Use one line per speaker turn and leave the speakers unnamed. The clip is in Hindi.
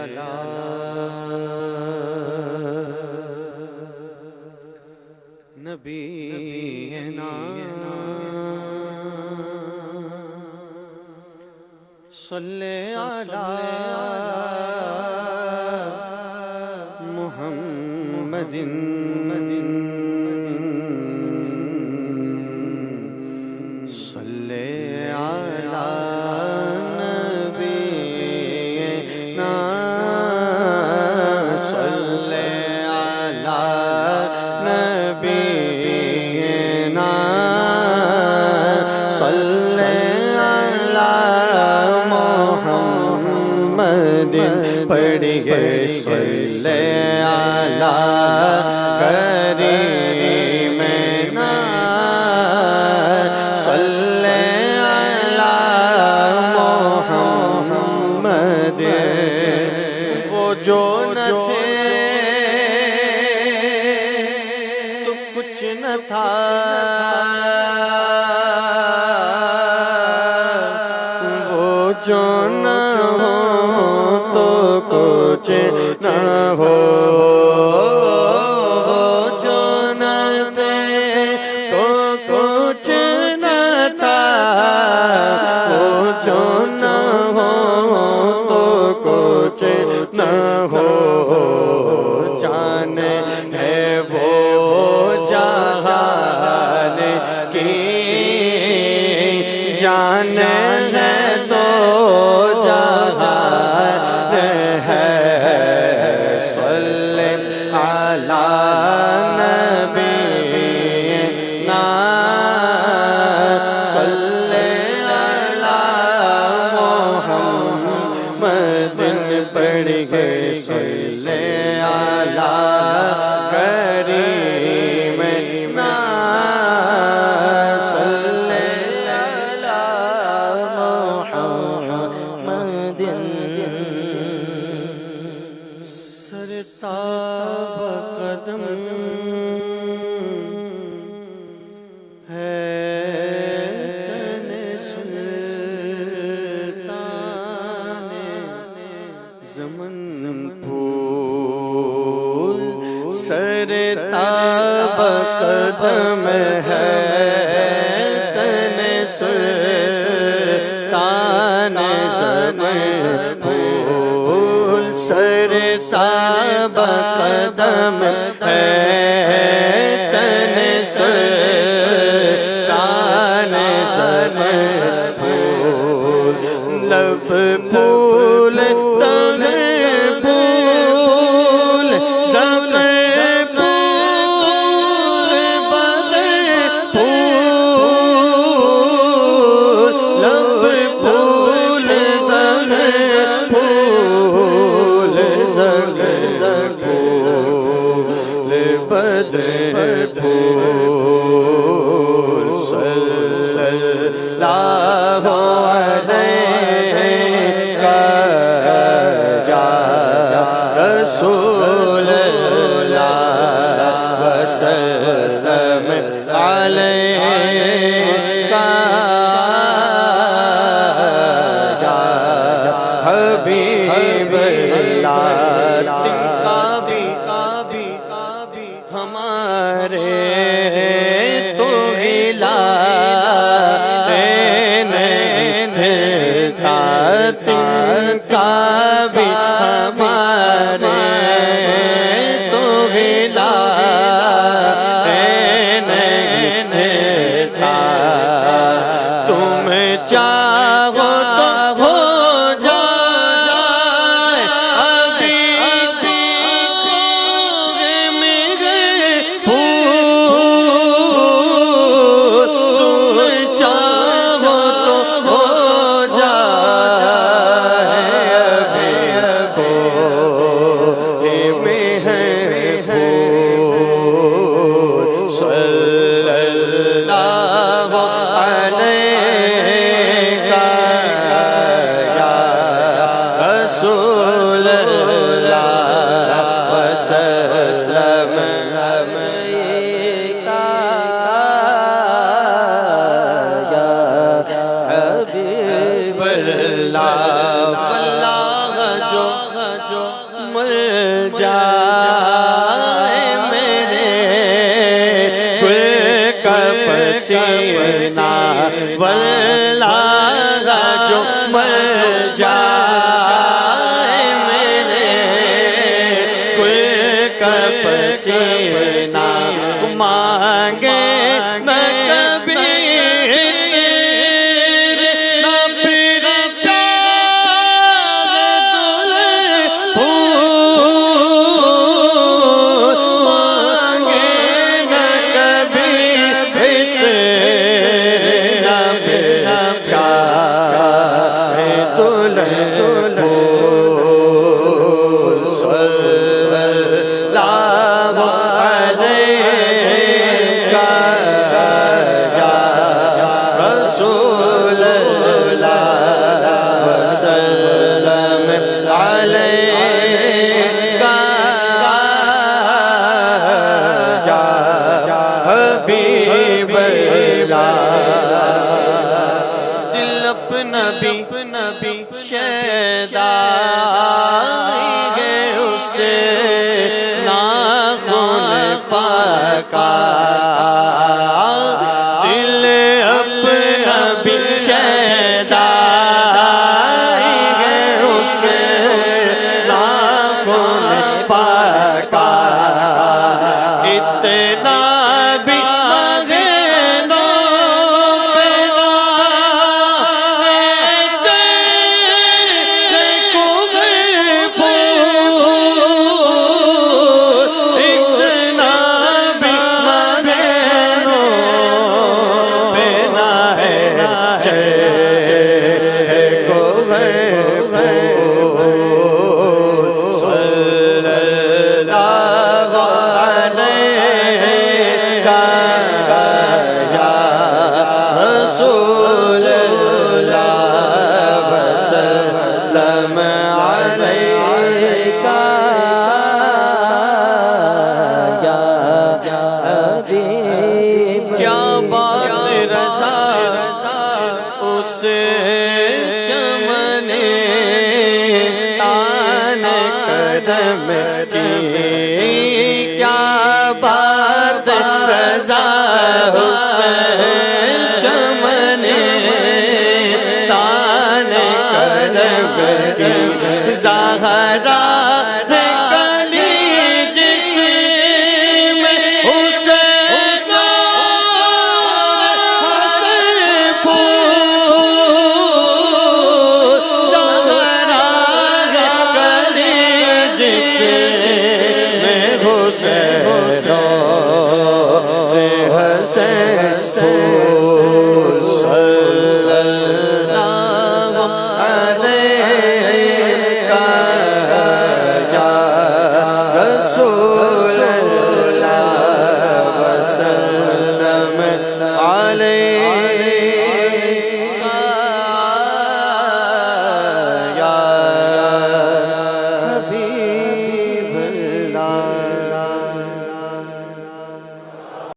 अला नबीना सल्ले अला मुहम्मदिन सल्ले अला नबीना सल्ले अला नबीना सल्ले अला मुहम्मदिन पढ़िए सल्ले अला करीमना सल्ले अला मुहम्मदिन वो जो न थे तो कुछ न था वो जो न हो तो कुछ न हो वो जो न थे तो कुछ न था वो जो न हो तो कुछ न हो जाने है वो जहान की जाने है तो जहान है सल्ले अला नबीना सल्ले अला मुहम्मदिन पढ़ गए सल्ले अला करीमना सल्ले अला मुहम्मदिन सरताब कदम है तने सुल्तान ज़मन फूल सरताब कदम है तने सुल्तान ज़मन फूल सरताब कदम है तने सुल्तान ज़मन फूल लब फूल तन फूल ज़मन फूल बदन फूल लब फूल तन फूल ज़मन फूल बदन फूल सल्लल्लाहु अलैका या रसूल अल्लाह वसल्लम अलैका या हबीब अल्लाह तिनका भी हमारे तो गिला तिनका भी हमारे तो गिला तुम चाहो तो हो जाए अभी मेरे फूल तुम चाहो तो हो जाए अभी में है फूल सल्लल्लाहु अलैका या रसूल अल्लाह वसल्लम अलैका या हबीब अल्लाह जो मिल जाए मेरे कुल का पसीना वल्लाह जो मिल जाए मेरे कुल का पसीना मांगे न कभी नबी शैदा गए उसे नाखून पाका दिल अपना भी शैदा गए उसे नाखून पाका इतना क्या बात रज़ा हुसैन चमने तान करम ज़हरा कली जिसमें हुसैन ज़हरा कली रसूल